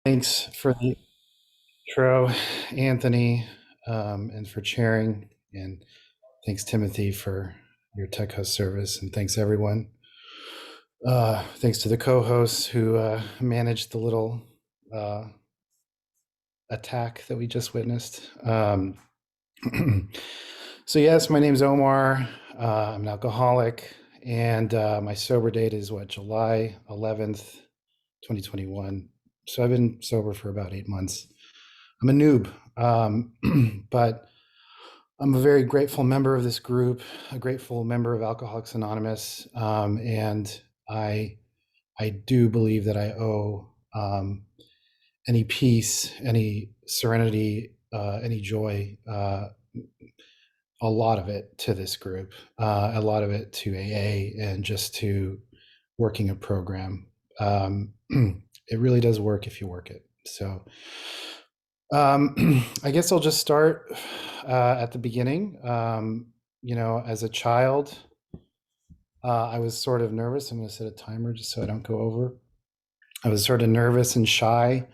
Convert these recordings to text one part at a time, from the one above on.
Thanks for the intro, Anthony, and for chairing. And thanks, Timothy, for your tech host service. And thanks, everyone. Thanks to the co hosts who managed the little uh, attack that we just witnessed. So, yes, my name's Omar. I'm an alcoholic. And my sober date is what, July 11th, 2021. So I've been sober for about 8 months. I'm a noob, but I'm a very grateful member of this group, a grateful member of Alcoholics Anonymous, and I I do believe that I owe any peace, any serenity, any joy, a lot of it to this group, a lot of it to AA, and just to working a program. It really does work if you work it. So I guess I'll just start at the beginning. As a child, I was sort of nervous. I'm going to set a timer just so I don't go over. I was sort of nervous and shy.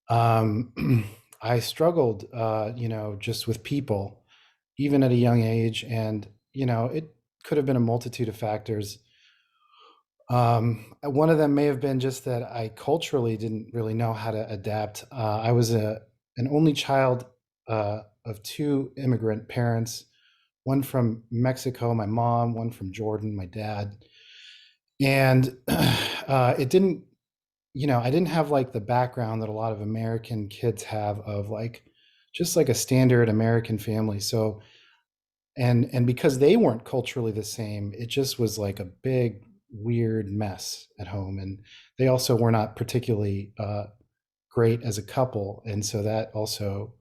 I struggled, just with people, even at a young age. And, it could have been a multitude of factors. One of them may have been just that I culturally didn't really know how to adapt. I was an only child of two immigrant parents, one from Mexico, my mom, one from Jordan, my dad. And it didn't, I didn't have like the background that a lot of American kids have of like just like a standard American family. So and because they weren't culturally the same, it just was like a big weird mess at home. And they also were not particularly great as a couple, and so that also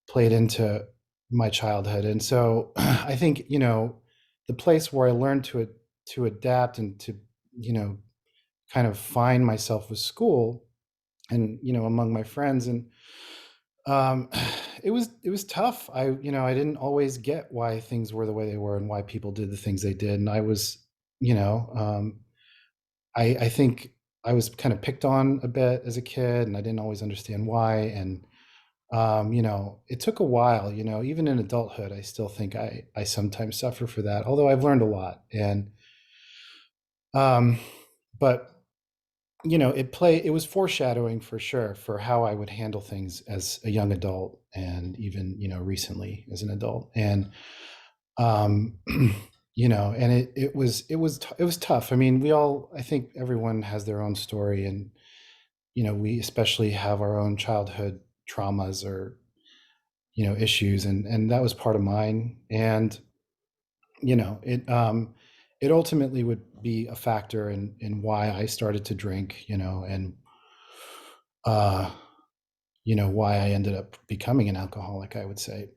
played into my childhood. And so I think the place where I learned to adapt and to you know kind of find myself was school, and among my friends. And um, it was tough. I didn't always get why things were the way they were and why people did the things they did. And I was, you know, I think I was kind of picked on a bit as a kid, and I didn't always understand why. And it took a while. Even in adulthood, I still think I sometimes suffer for that. Although I've learned a lot, and um, but it was foreshadowing for sure for how I would handle things as a young adult, and even recently as an adult. And um and it was tough. I mean, I think everyone has their own story, and we especially have our own childhood traumas or issues, and that was part of mine. And it ultimately would be a factor in why I started to drink, and uh why I ended up becoming an alcoholic, I would say.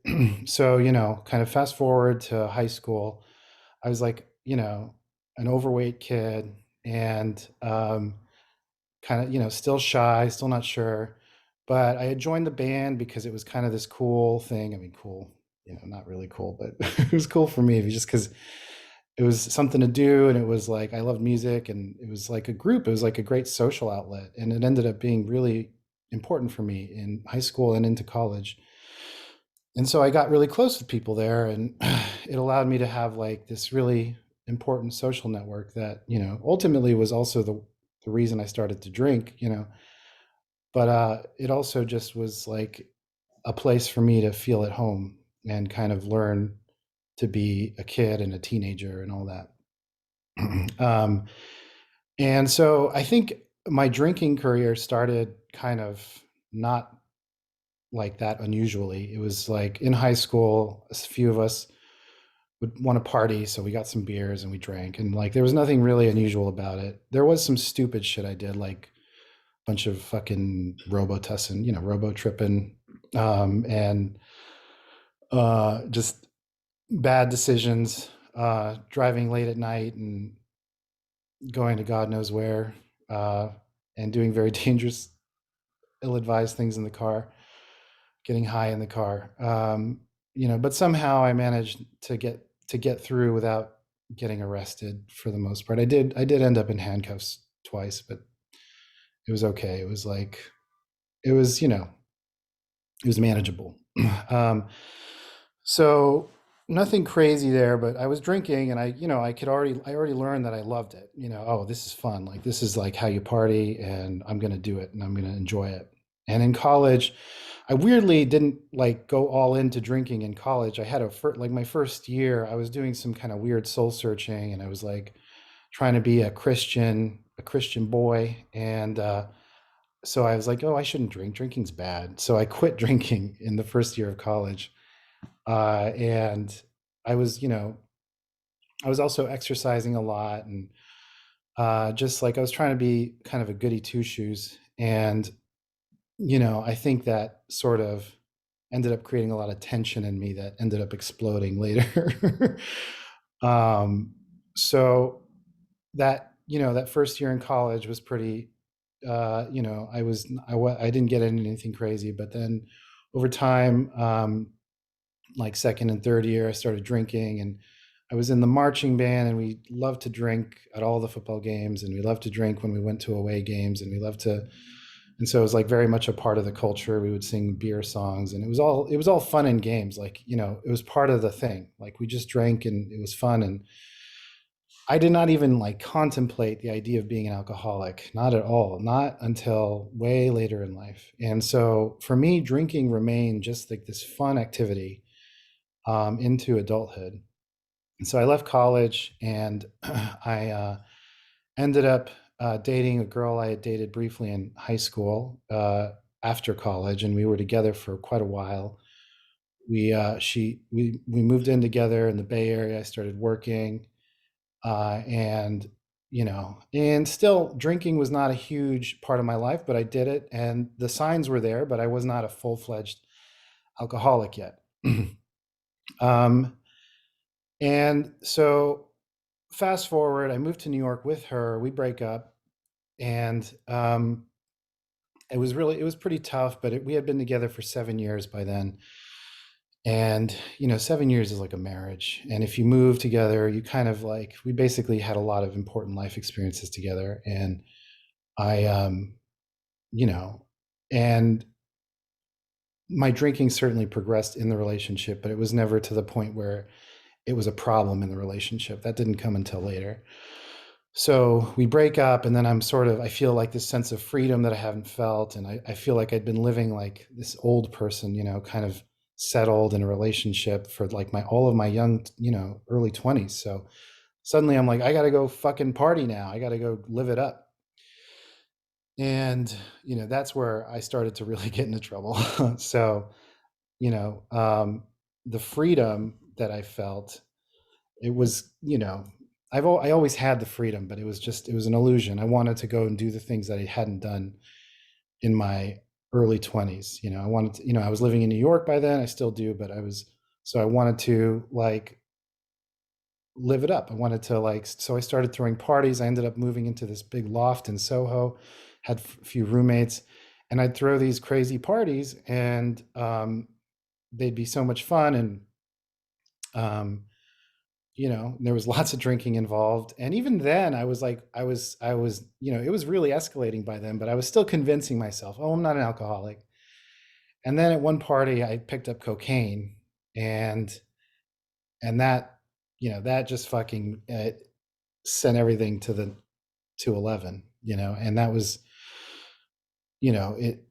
So, kind of fast forward to high school, I was like, an overweight kid, and kind of, still shy, still not sure. But I had joined the band because it was kind of this cool thing. I mean, cool, not really cool, but it was cool for me just because it was something to do. And it was like, I loved music, and it was like a group. It was like a great social outlet. And it ended up being really important for me in high school and into college. And so I got really close with people there, and it allowed me to have like this really important social network that, ultimately was also the reason I started to drink, but it also just was like a place for me to feel at home and kind of learn to be a kid and a teenager and all that. um, and so I think my drinking career started kind of not like that unusually. It was like in high school, a few of us would want to party, so we got some beers and we drank, and like there was nothing really unusual about it. There was some stupid shit I did, like a bunch of fucking robo-tussing, robo-tripping, and just bad decisions, driving late at night and going to God knows where, uh, and doing very dangerous, ill-advised things in the car, getting high in the car. But somehow I managed to get through without getting arrested for the most part. I did end up in handcuffs twice, but it was okay. It was like it was, it was manageable. um, so nothing crazy there, but I was drinking, and I already learned that I loved it. Oh, this is fun. Like, this is like how you party, and I'm going to do it, and I'm going to enjoy it. And in college, I weirdly didn't like go all into drinking in college. I had like my first year, I was doing some kind of weird soul searching, and I was like trying to be a Christian boy. And so I was like, oh, I shouldn't drink. Drinking's bad. So I quit drinking in the first year of college. And I was, I was also exercising a lot, and just like I was trying to be kind of a goody two shoes. And, I think that sort of ended up creating a lot of tension in me that ended up exploding later. um, so that first year in college was pretty, I didn't get into anything crazy, but then over time, like second and third year, I started drinking, and I was in the marching band, and we loved to drink at all the football games, and we loved to drink when we went to away games, and we loved to, and so it was like very much a part of the culture. We would sing beer songs, and it was all fun and games. Like, it was part of the thing. Like, we just drank, and it was fun. And I did not even like contemplate the idea of being an alcoholic, not at all, not until way later in life. And so for me, drinking remained just like this fun activity into adulthood. And so I left college, and I ended up dating a girl I had dated briefly in high school after college, and we were together for quite a while. We moved in together in the Bay Area. I started working, and and still drinking was not a huge part of my life, but I did it, and the signs were there, but I was not a full-fledged alcoholic yet. um, and so fast forward, I moved to New York with her. We break up, and it was pretty tough, but we had been together for 7 years by then. And 7 years is like a marriage, and if you move together, you kind of like, we basically had a lot of important life experiences together. And I you know and my drinking certainly progressed in the relationship, but it was never to the point where it was a problem in the relationship. That didn't come until later. So we break up, and then I feel like this sense of freedom that I haven't felt. And I feel like I'd been living like this old person, kind of settled in a relationship for like all of my young, early 20s. So suddenly I'm like, I got to go fucking party now. I got to go live it up. And, that's where I started to really get into trouble. So, you know, um, the freedom that I felt, it was, I always had the freedom, but it was an illusion. I wanted to go and do the things that I hadn't done in my early 20s. I wanted to, I was living in New York by then. I still do, but so I wanted to like live it up. I wanted to like, so I started throwing parties. I ended up moving into this big loft in Soho, had a few roommates, and I'd throw these crazy parties, and they'd be so much fun. And um, there was lots of drinking involved. And even then I was like, I was, it was really escalating by then, but I was still convincing myself, oh, I'm not an alcoholic. And then at one party I picked up cocaine, and that, that just fucking sent everything to 11, and that was, it.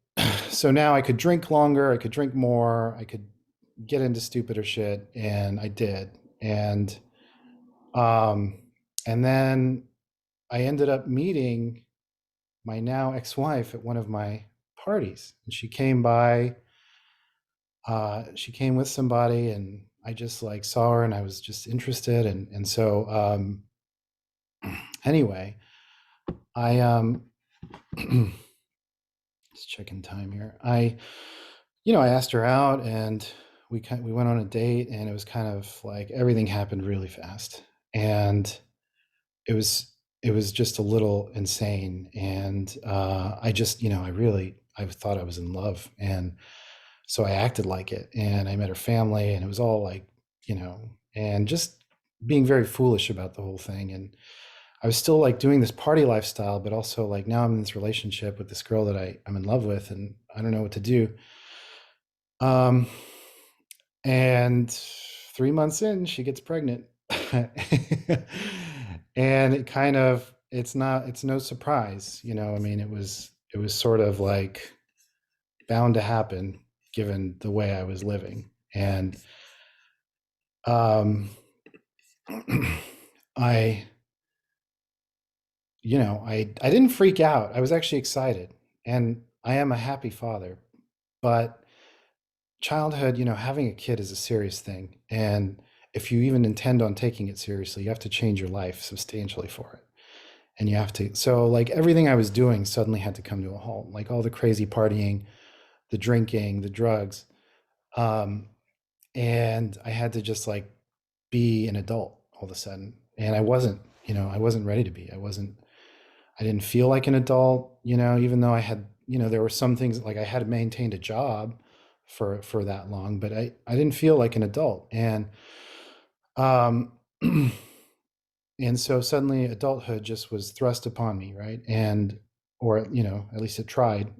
So now I could drink longer, I could drink more, I could get into stupider shit, and I did. And Um, and then I ended up meeting my now ex-wife at one of my parties, and she came by. She came with somebody, and I just like saw her, and I was just interested, and so anyway, I just checking time here. I asked her out, and we went on a date, and it was kind of like everything happened really fast, and it was it was just a little insane. And I just, I thought I was in love, and so I acted like it, and I met her family, and it was all like, and just being very foolish about the whole thing. And I was still like doing this party lifestyle, but also like now I'm in this relationship with this girl that I'm in love with, and I don't know what to do. Um, and 3 months in, she gets pregnant. And it kind of, it's no surprise, you know. I mean, it was sort of like bound to happen given the way I was living. And um, I, I didn't freak out. I was actually excited, and I am a happy father. But childhood, having a kid is a serious thing, and if you even intend on taking it seriously, you have to change your life substantially for it. And you have to, so like everything I was doing suddenly had to come to a halt, like all the crazy partying, the drinking, the drugs. Um, and I had to just like be an adult all of a sudden. And I wasn't ready to be. I didn't feel like an adult, even though I had, there were some things like I had maintained a job for that long, but I didn't feel like an adult. Um, and so suddenly adulthood just was thrust upon me, right? And, or, at least it tried.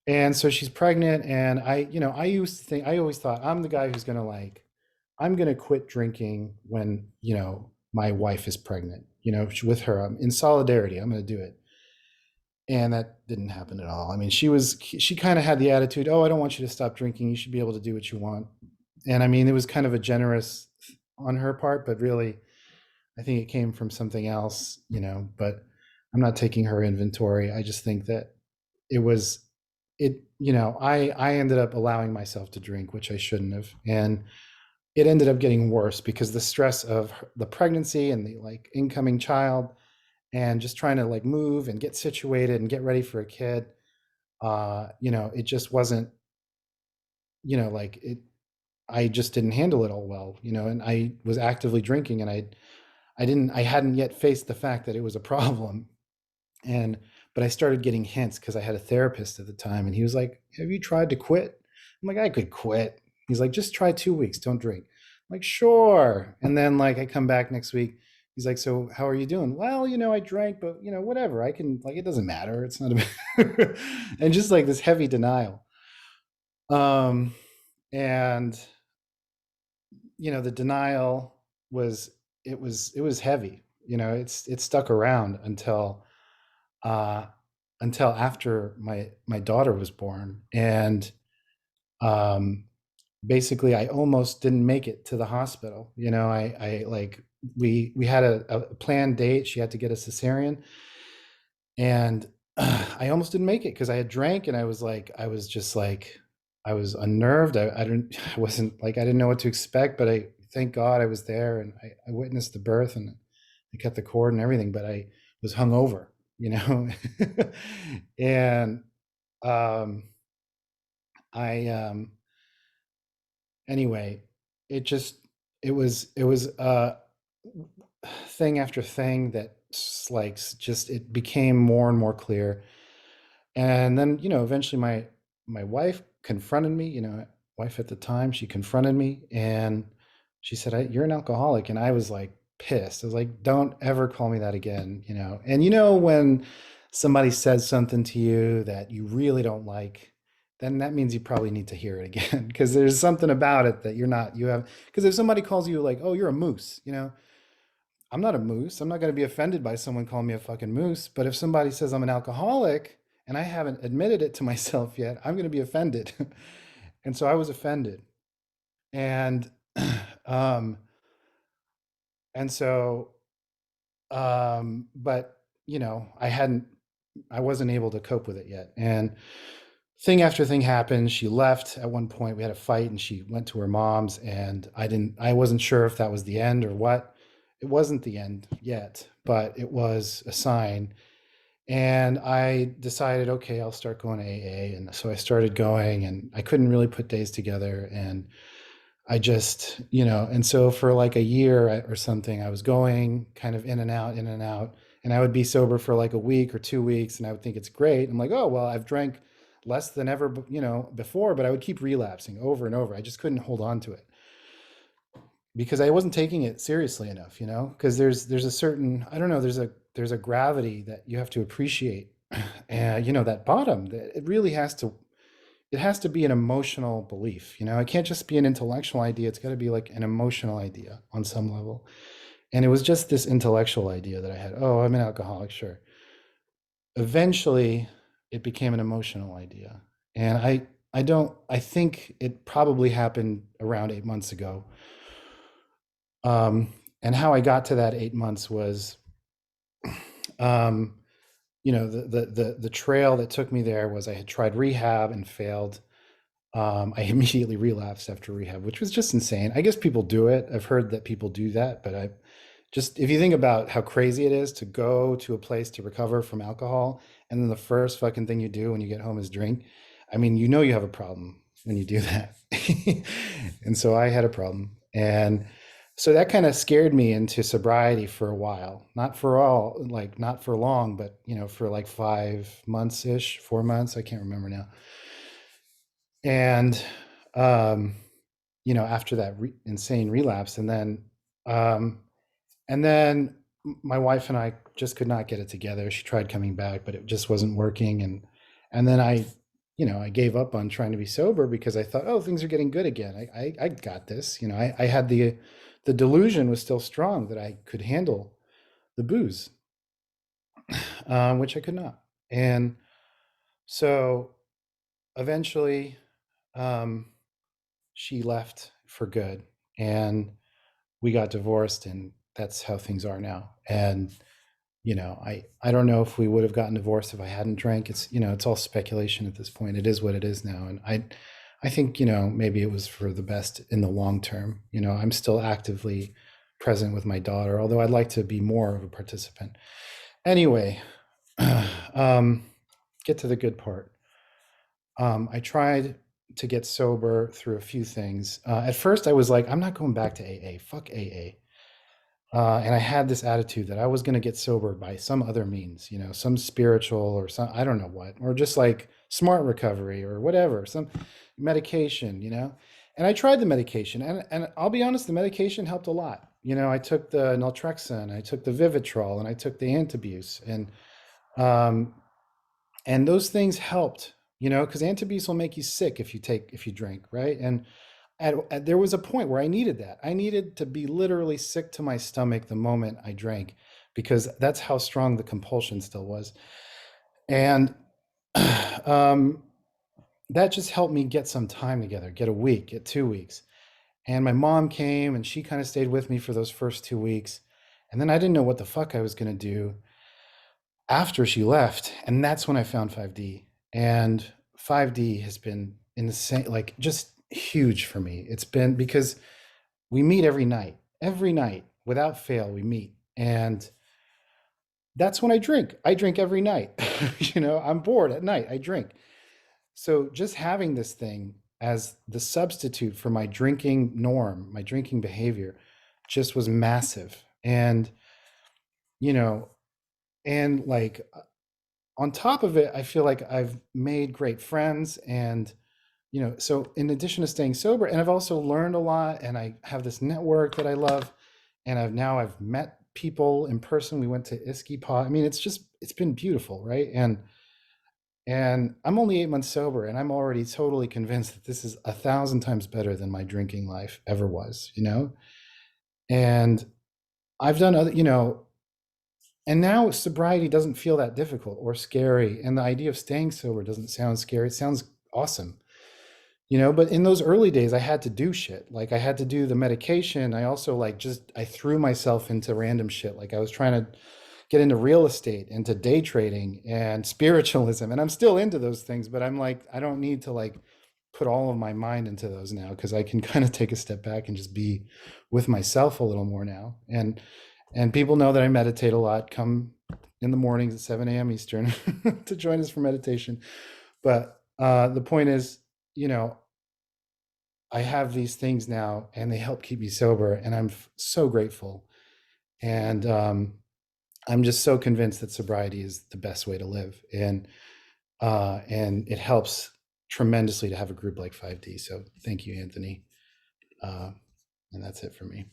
And so she's pregnant, and I always thought I'm the guy who's going to like, I'm going to quit drinking when, my wife is pregnant, with her. I'm in solidarity. I'm going to do it. And that didn't happen at all. I mean, she kind of had the attitude, oh, I don't want you to stop drinking. You should be able to do what you want. And I mean, it was kind of a generous on her part, but really, I think it came from something else, but I'm not taking her inventory. I just think that it was, I ended up allowing myself to drink, which I shouldn't have. And it ended up getting worse because the stress of the pregnancy and the like incoming child and just trying to like move and get situated and get ready for a kid, it just wasn't, like it, I just didn't handle it all well, and I was actively drinking, and I hadn't yet faced the fact that it was a problem. And, but I started getting hints because I had a therapist at the time, and he was like, have you tried to quit? I'm like, I could quit. He's like, just try 2 weeks, don't drink. I'm like, sure. And then like I come back next week. He's like, so how are you doing? Well, I drank, but whatever. I can, like, it doesn't matter. It's not a and just like this heavy denial. Um, and the denial was, it was heavy. It stuck around uh, until after my daughter was born, and um, basically I almost didn't make it to the hospital. I like we had a planned date. She had to get a cesarean, and I almost didn't make it because I had drank, and I was just like, I was unnerved. I didn't I wasn't like, I didn't know what to expect, but I thank God I was there, and I witnessed the birth, and I cut the cord and everything, but I was hungover, you know. And um I anyway, it just it was thing after thing that just it became more and more clear. And then, eventually my wife confronted me, wife at the time, she confronted me, and she said, you're an alcoholic. And I was like pissed. I was like, don't ever call me that again, And when somebody says something to you that you really don't like, then that means you probably need to hear it again because there's something about it that you have, because if somebody calls you like, oh, you're a moose, I'm not a moose. I'm not going to be offended by someone calling me a fucking moose. But if somebody says I'm an alcoholic and I haven't admitted it to myself yet, I'm going to be offended. And so I was offended. And, um, and so, but, I wasn't able to cope with it yet. And thing after thing happened. She left at one point. We had a fight, and she went to her mom's, and I wasn't sure if that was the end or what. It wasn't the end yet, but it was a sign. And I decided, okay, I'll start going to AA. And so I started going, and I couldn't really put days together. And I just, and so for like a year or something, I was going kind of in and out, in and out. And I would be sober for like a week or 2 weeks, and I would think it's great. I'm like, oh, well, I've drank less than ever, before, but I would keep relapsing over and over. I just couldn't hold on to it. because I wasn't taking it seriously enough, because there's a certain, I don't know, there's a gravity that you have to appreciate. And that bottom, that it has to be an emotional belief. It can't just be an intellectual idea. It's got to be like an emotional idea on some level. And it was just this intellectual idea that I had. Oh, I'm an alcoholic, sure. Eventually, it became an emotional idea, and I think it probably happened around 8 months ago. And how I got to that 8 months was, um, the trail that took me there was I had tried rehab and failed. I immediately relapsed after rehab, which was just insane. I guess people do it. I've heard that people do that, but I just, if you think about how crazy it is to go to a place to recover from alcohol, and then the first fucking thing you do when you get home is drink. I mean, you have a problem when you do that. And so I had a problem. And so that kind of scared me into sobriety for a while. Not for long, but for like 5 months ish, 4 months. I can't remember now. And um, after that insane relapse, um, and then my wife and I just could not get it together. She tried coming back, but it just wasn't working. And then I gave up on trying to be sober because I thought, oh, things are getting good again. I got this. I had the delusion was still strong that I could handle the booze, which I could not. And so eventually, um, she left for good, and we got divorced, and that's how things are now. And I don't know if we would have gotten divorced if I hadn't drank. It's all speculation at this point. It is what it is now, and I think maybe it was for the best in the long term. I'm still actively present with my daughter, although I'd like to be more of a participant. Anyway, um, get to the good part. I tried to get sober through a few things. At first, I was like, I'm not going back to AA. Fuck AA. And I had this attitude that I was going to get sober by some other means, some spiritual or some, I don't know what, or just like smart recovery or whatever, some medication. And I tried the medication, and I'll be honest, the medication helped a lot. I took the naltrexone, I took the Vivitrol, and I took the Antabuse, um, and those things helped, because Antabuse will make you sick if you drink, right? And there was a point where I needed that. I needed to be literally sick to my stomach the moment I drank, because that's how strong the compulsion still was. And um, that just helped me get some time together, get a week, get 2 weeks. And my mom came, and she kind of stayed with me for those first 2 weeks. And then I didn't know what the fuck I was going to do after she left. And that's when I found 5D. And 5D has been insane, like just huge for me. It's been because we meet every night without fail, we meet. And that's when I drink every night. I'm bored at night, I drink. So just having this thing as the substitute for my drinking norm, my drinking behavior, just was massive. And you know and like on top of it, I feel like I've made great friends. And so in addition to staying sober, and I've also learned a lot, and I have this network that I love, and I've met people in person. We went to Iskipa. I mean, it's been beautiful, right? And I'm only 8 months sober, and I'm already totally convinced that this is 1,000 times better than my drinking life ever was. And I've done and now sobriety doesn't feel that difficult or scary, and the idea of staying sober doesn't sound scary. It sounds awesome. But in those early days, I had to do shit. Like I had to do the medication. I also I threw myself into random shit. Like I was trying to get into real estate, into day trading and spiritualism. And I'm still into those things, but I'm like, I don't need to put all of my mind into those now, because I can kind of take a step back and just be with myself a little more now. And people know that I meditate a lot. Come in the mornings at 7 a.m. Eastern to join us for meditation. But the point is, you know, I have these things now, and they help keep me sober, and I'm so grateful. And I'm just so convinced that sobriety is the best way to live, and it helps tremendously to have a group like 5D. So thank you, Anthony. Uh, And that's it for me.